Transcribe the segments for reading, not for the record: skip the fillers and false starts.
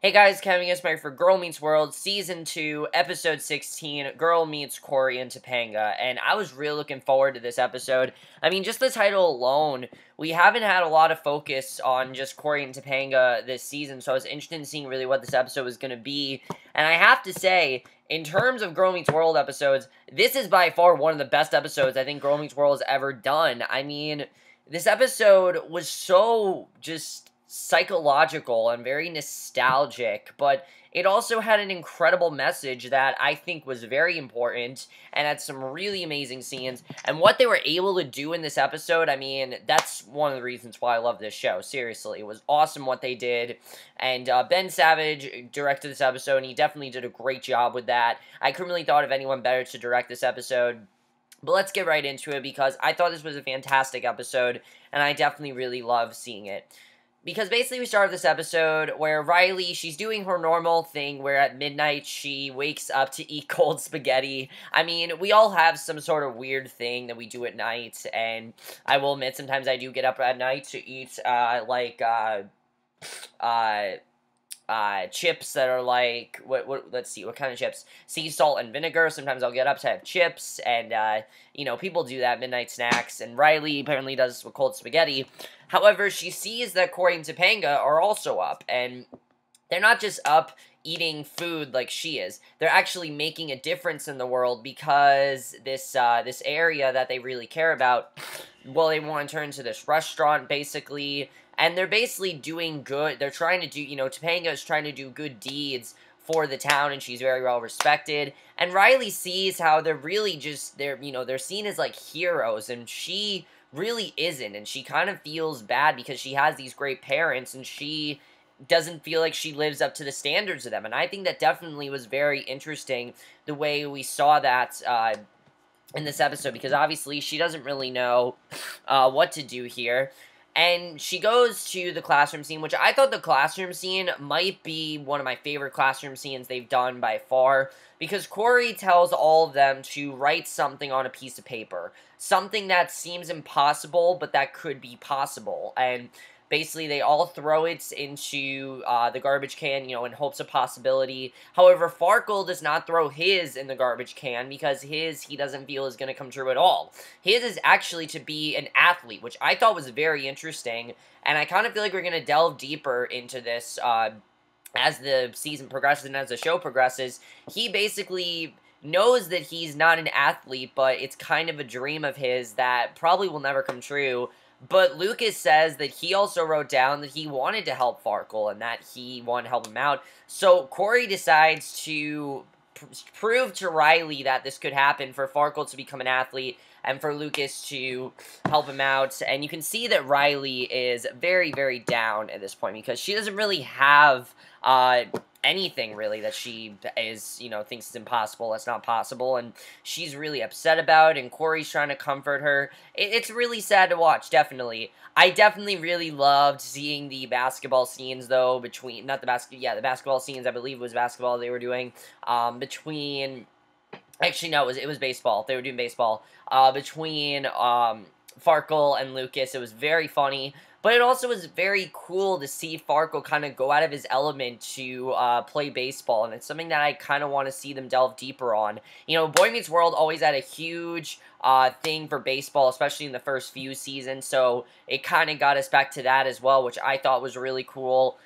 Hey guys, Kevin Ismail for Girl Meets World, Season 2, Episode 16, Girl Meets Cory and Topanga, and I was really looking forward to this episode. I mean, just the title alone, we haven't had a lot of focus on just Cory and Topanga this season, so I was interested in seeing really what this episode was going to be, and I have to say, in terms of Girl Meets World episodes, this is by far one of the best episodes I think Girl Meets World has ever done. I mean, this episode was so just psychological and very nostalgic, but it also had an incredible message that I think was very important and had some really amazing scenes. And what they were able to do in this episode, I mean, that's one of the reasons why I love this show. Seriously, it was awesome what they did. And Ben Savage directed this episode, and he definitely did a great job with that. I couldn't really thought of anyone better to direct this episode. But let's get right into it, because I thought this was a fantastic episode, and I definitely really love seeing it. Because basically we started this episode where Riley, she's doing her normal thing where at midnight she wakes up to eat cold spaghetti. I mean, we all have some sort of weird thing that we do at night, and I will admit sometimes I do get up at night to eat, chips that are like, let's see, what kind of chips? Sea salt and vinegar. Sometimes I'll get up to have chips, and, you know, people do that, midnight snacks, and Riley apparently does with cold spaghetti. However, she sees that Cory and Topanga are also up, and they're not just up eating food like she is. They're actually making a difference in the world, because this area that they really care about, well, they want to turn into this restaurant, basically, and they're basically doing good. They're trying to do, you know, Topanga is trying to do good deeds for the town, and she's very well respected. And Riley sees how they're really just, they're seen as like heroes, and she really isn't, and she kind of feels bad because she has these great parents, and she doesn't feel like she lives up to the standards of them. And I think that definitely was very interesting, the way we saw that in this episode, because obviously she doesn't really know what to do here. And she goes to the classroom scene, which I thought the classroom scene might be one of my favorite classroom scenes they've done by far, because Cory tells all of them to write something on a piece of paper. Something that seems impossible, but that could be possible. And basically, they all throw it into the garbage can, you know, in hopes of possibility. However, Farkle does not throw his in the garbage can, because his, he doesn't feel is going to come true at all. His is actually to be an athlete, which I thought was very interesting, and I kind of feel like we're going to delve deeper into this as the season progresses and as the show progresses. He basically knows that he's not an athlete, but it's kind of a dream of his that probably will never come true. But Lucas says that he also wrote down that he wanted to help Farkle and that he wanted to help him out. So Cory decides to prove to Riley that this could happen, for Farkle to become an athlete and for Lucas to help him out. And you can see that Riley is very, very down at this point, because she doesn't really have anything really that she is, you know, thinks is impossible, that's not possible, and she's really upset about it, and Cory's trying to comfort her. It's really sad to watch, definitely. I definitely really loved seeing the basketball scenes, though, between, the basketball scenes, I believe it was basketball they were doing, between, actually, no, it was baseball, they were doing baseball, between, Farkle and Lucas. It was very funny. But it also was very cool to see Farkle kind of go out of his element to play baseball, and it's something that I kind of want to see them delve deeper on. You know, Boy Meets World always had a huge thing for baseball, especially in the first few seasons, so it kind of got us back to that as well, which I thought was really cool.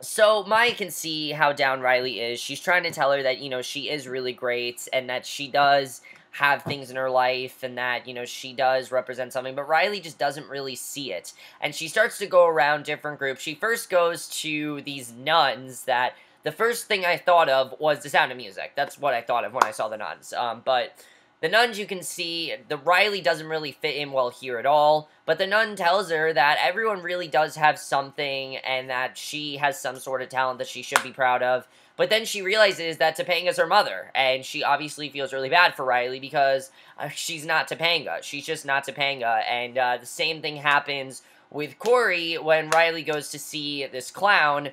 So Maya can see how down Riley is. She's trying to tell her that, you know, she is really great, and that she does have things in her life, and that, you know, she does represent something, but Riley just doesn't really see it. And she starts to go around different groups. She first goes to these nuns that the first thing I thought of was The Sound of Music. That's what I thought of when I saw the nuns. But the nuns, you can see, the Riley doesn't really fit in well here at all, but the nun tells her that everyone really does have something, and that she has some sort of talent that she should be proud of. But then she realizes that Topanga's her mother, and she obviously feels really bad for Riley, because she's not Topanga. She's just not Topanga, and the same thing happens with Cory when Riley goes to see this clown,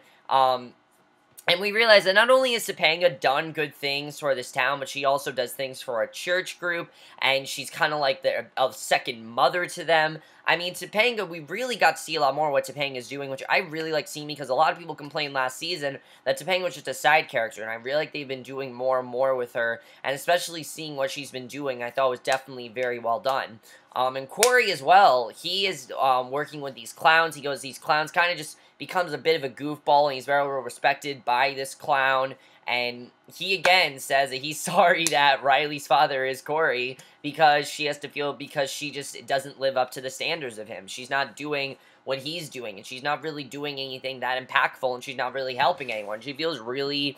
And we realize that not only has Topanga done good things for this town, but she also does things for a church group, and she's kind of like a second mother to them. I mean, Topanga, we really got to see a lot more of what Topanga is doing, which I really like seeing because a lot of people complained last season that Topanga was just a side character, and I really like they've been doing more and more with her, and especially seeing what she's been doing, I thought was definitely very well done. And Cory as well, he is working with these clowns. He goes, these clowns kind of just becomes a bit of a goofball, and he's very well respected by this clown. And he again says that he's sorry that Riley's father is Cory because she has to feel because she just doesn't live up to the standards of him. She's not doing what he's doing, and she's not really doing anything that impactful, and she's not really helping anyone. She feels really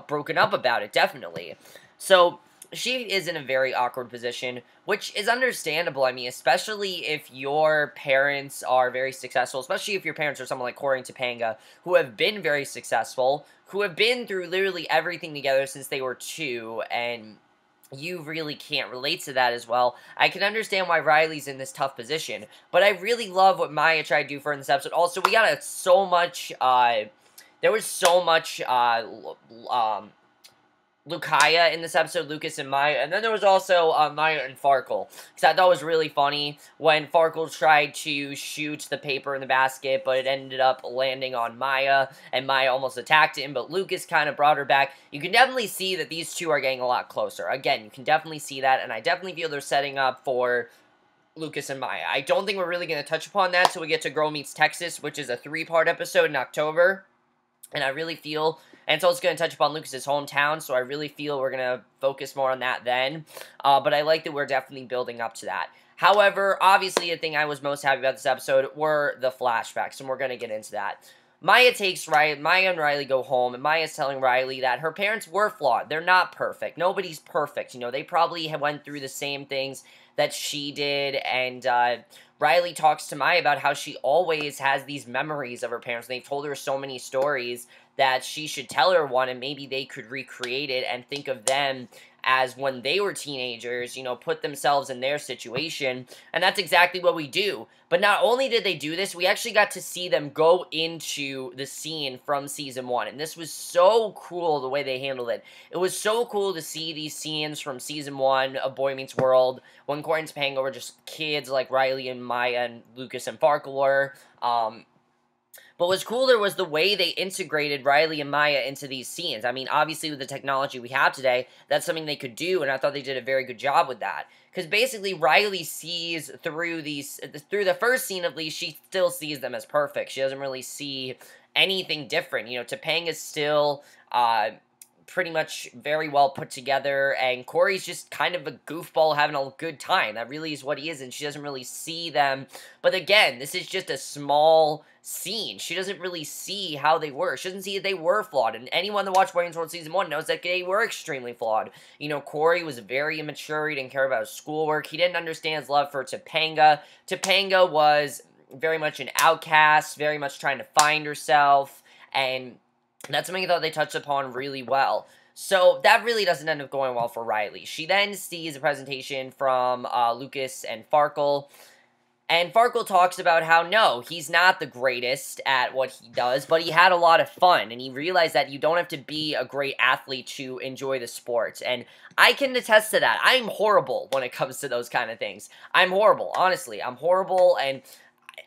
broken up about it, definitely. So she is in a very awkward position, which is understandable. I mean, especially if your parents are very successful, especially if your parents are someone like Cory and Topanga, who have been very successful, who have been through literally everything together since they were 2, and you really can't relate to that as well. I can understand why Riley's in this tough position, but I really love what Maya tried to do for her in this episode. Also, we got so much, there was so much, Lucaya in this episode, Lucas and Maya, and then there was also Maya and Farkle, because I thought it was really funny when Farkle tried to shoot the paper in the basket, but it ended up landing on Maya, and Maya almost attacked him, but Lucas kind of brought her back. You can definitely see that these two are getting a lot closer. Again, you can definitely see that, and I definitely feel they're setting up for Lucas and Maya. I don't think we're really going to touch upon that till we get to Girl Meets Texas, which is a 3-part episode in October, and I really feel... And it's also going to touch upon Lucas's hometown, so I really feel we're going to focus more on that then. But I like that we're definitely building up to that. However, obviously, the thing I was most happy about this episode were the flashbacks, and we're going to get into that. Maya and Riley go home, and Maya's telling Riley that her parents were flawed. They're not perfect. Nobody's perfect. You know, they probably went through the same things that she did, and Riley talks to Maya about how she always has these memories of her parents, and they've told her so many stories that she should tell her one, and maybe they could recreate it and think of them as when they were teenagers, you know, put themselves in their situation, and that's exactly what we do. But not only did they do this, we actually got to see them go into the scene from Season 1, and this was so cool the way they handled it. It was so cool to see these scenes from Season 1 of Boy Meets World, when Cory and Topanga were just kids like Riley and Maya and Lucas and Farkle were. But what's cooler was the way they integrated Riley and Maya into these scenes. I mean, obviously with the technology we have today, that's something they could do, and I thought they did a very good job with that. Because basically, Riley sees through the first scene at least, she still sees them as perfect. She doesn't really see anything different. You know, Topanga's still pretty much very well put together, and Cory's just kind of a goofball having a good time. That really is what he is, and she doesn't really see them. But again, this is just a small scene. She doesn't really see how they were. She doesn't see that they were flawed, and anyone that watched Boy Meets World Season 1 knows that they were extremely flawed. You know, Cory was very immature. He didn't care about his schoolwork. He didn't understand his love for Topanga. Topanga was very much an outcast, very much trying to find herself, and that's something I thought they touched upon really well. So that really doesn't end up going well for Riley. She then sees a presentation from Lucas and Farkle, and Farkle talks about how, no, he's not the greatest at what he does, but he had a lot of fun, and he realized that you don't have to be a great athlete to enjoy the sport, and I can attest to that. I'm horrible when it comes to those kind of things. I'm horrible, honestly. I'm horrible, and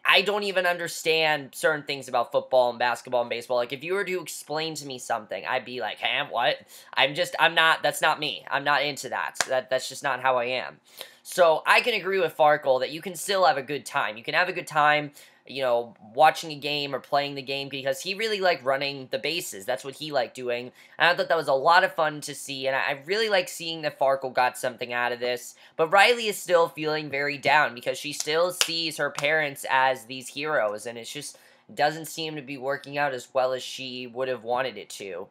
I don't even understand certain things about football and basketball and baseball. Like, if you were to explain to me something, I'd be like, hey, what? That's not me. I'm not into that. That's just not how I am. So, I can agree with Farkle that you can still have a good time. You can have a good time, you know, watching a game or playing the game, because he really liked running the bases. That's what he liked doing, and I thought that was a lot of fun to see, and I really like seeing that Farkle got something out of this. But Riley is still feeling very down, because she still sees her parents as these heroes, and it just doesn't seem to be working out as well as she would have wanted it to.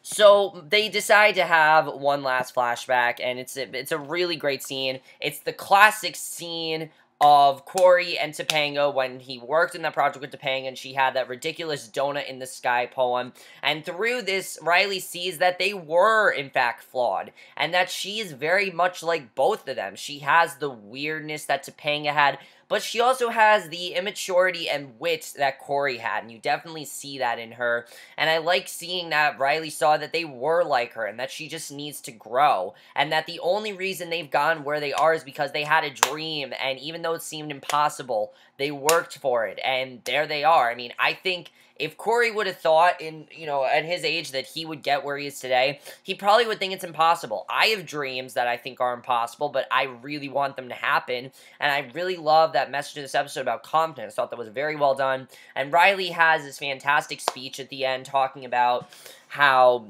So they decide to have one last flashback, and it's a really great scene. It's the classic scene of Cory and Topanga when he worked in that project with Topanga, and she had that ridiculous donut in the sky poem. And through this, Riley sees that they were, in fact, flawed, and that she is very much like both of them. She has the weirdness that Topanga had, but she also has the immaturity and wit that Cory had, and you definitely see that in her, and I like seeing that Riley saw that they were like her, and that she just needs to grow, and that the only reason they've gone where they are is because they had a dream, and even though it seemed impossible, they worked for it, and there they are. I mean, I think if Cory would have thought at his age that he would get where he is today, he probably would think it's impossible. I have dreams that I think are impossible, but I really want them to happen, and I really love that message in this episode about confidence. I thought that was very well done, and Riley has this fantastic speech at the end talking about how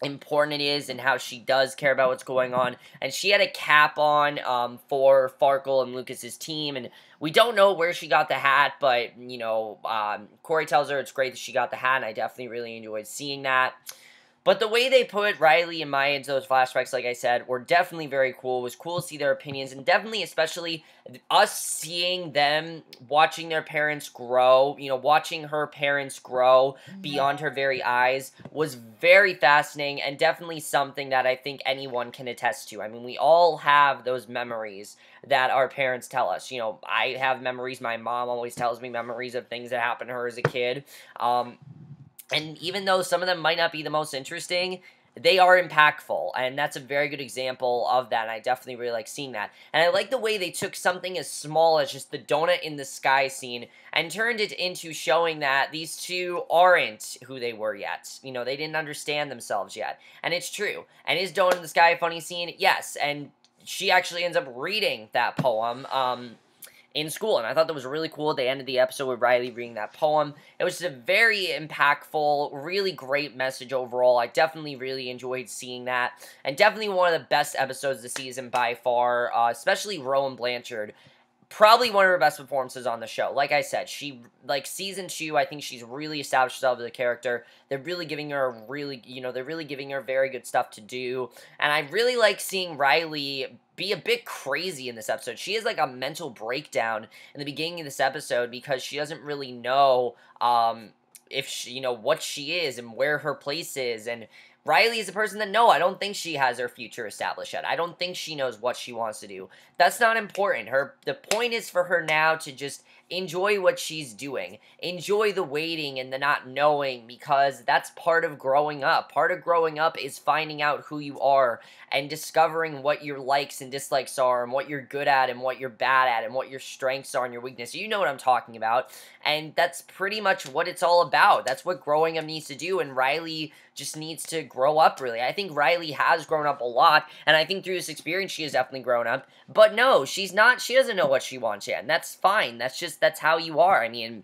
important it is and how she does care about what's going on, and she had a cap on for Farkle and Lucas's team, and we don't know where she got the hat, but Cory tells her it's great that she got the hat, and I definitely really enjoyed seeing that. But the way they put Riley and Maya into those flashbacks, like I said, were definitely very cool. It was cool to see their opinions, and definitely, especially, us seeing them, watching their parents grow, watching her parents grow beyond her very eyes, was very fascinating, and definitely something that I think anyone can attest to. I mean, we all have those memories that our parents tell us. I have memories, my mom always tells me memories of things that happened to her as a kid, and even though some of them might not be the most interesting, they are impactful, and that's a very good example of that, and I definitely really like seeing that. And I like the way they took something as small as just the donut in the sky scene and turned it into showing that these two aren't who they were yet. They didn't understand themselves yet, and it's true. And is donut in the sky a funny scene? Yes, and she actually ends up reading that poem, in school, and I thought that was really cool. They ended the episode with Riley reading that poem. It was just a very impactful, really great message overall. I definitely really enjoyed seeing that, and definitely one of the best episodes of the season by far, especially Rowan Blanchard. Probably one of her best performances on the show. Like I said, season 2, I think she's really established herself as a character. They're really giving her very good stuff to do. And I really like seeing Riley be a bit crazy in this episode. She has, a mental breakdown in the beginning of this episode because she doesn't really know, if she, what she is and where her place is, and Riley is a person that, no, I don't think she has her future established yet. I don't think she knows what she wants to do. That's not important. The point is for her now to just enjoy what she's doing. Enjoy the waiting and the not knowing, because that's part of growing up. Part of growing up is finding out who you are and discovering what your likes and dislikes are and what you're good at and what you're bad at and what your strengths are and your weaknesses. You know what I'm talking about. And that's pretty much what it's all about. That's what growing up needs to do, and Riley just needs to grow up, really. I think Riley has grown up a lot, and I think through this experience she has definitely grown up. But no, she doesn't know what she wants yet, and that's fine. That's how you are. I mean,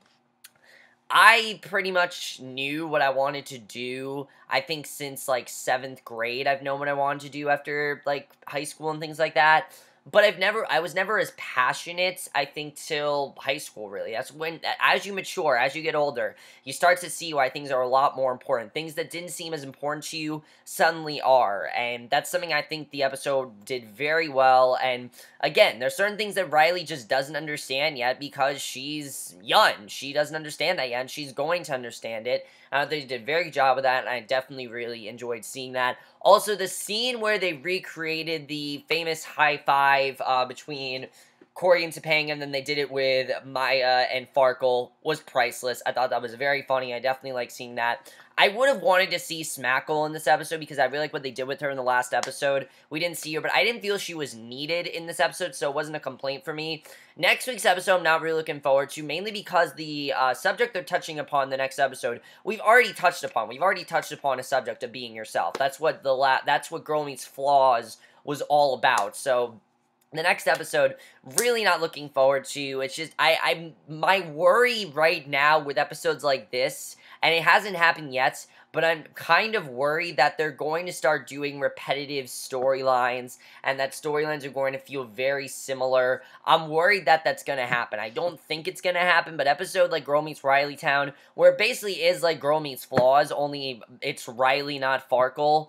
I pretty much knew what I wanted to do, I think since, 7th grade. I've known what I wanted to do after, high school and things like that. But I was never as passionate, I think, till high school, really. That's when, as you mature, as you get older, you start to see why things are a lot more important. Things that didn't seem as important to you suddenly are, and that's something I think the episode did very well. And again, there's certain things that Riley just doesn't understand yet because she's young. She doesn't understand that yet, and she's going to understand it. They did a very good job with that, and I definitely really enjoyed seeing that. Also, the scene where they recreated the famous high five between Cory and Topanga, and then they did it with Maya and Farkle, was priceless. I thought that was very funny. I definitely like seeing that. I would have wanted to see Smackle in this episode because I really like what they did with her in the last episode. We didn't see her, but I didn't feel she was needed in this episode, so it wasn't a complaint for me. Next week's episode, I'm not really looking forward to, mainly because the subject they're touching upon in the next episode, we've already touched upon. We've already touched upon a subject of being yourself. That's what Girl Meets Flaws was all about. So the next episode, really not looking forward to. It's just, my worry right now with episodes like this, and it hasn't happened yet, but I'm kind of worried that they're going to start doing repetitive storylines, and that storylines are going to feel very similar. I'm worried that that's going to happen. I don't think it's going to happen, but episode like Girl Meets Riley Town, where it basically is like Girl Meets Flaws, only it's Riley, not Farkle,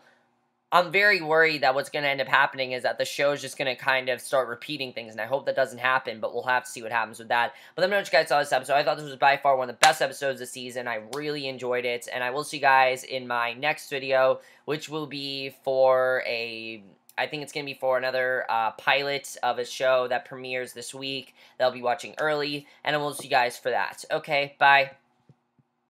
I'm very worried that what's going to end up happening is that the show is just going to kind of start repeating things, and I hope that doesn't happen, but we'll have to see what happens with that. But let me know what you guys saw this episode. I thought this was by far one of the best episodes of the season. I really enjoyed it, and I will see you guys in my next video, which will be for I think it's going to be for another pilot of a show that premieres this week that I'll be watching early, and I will see you guys for that. Okay, bye.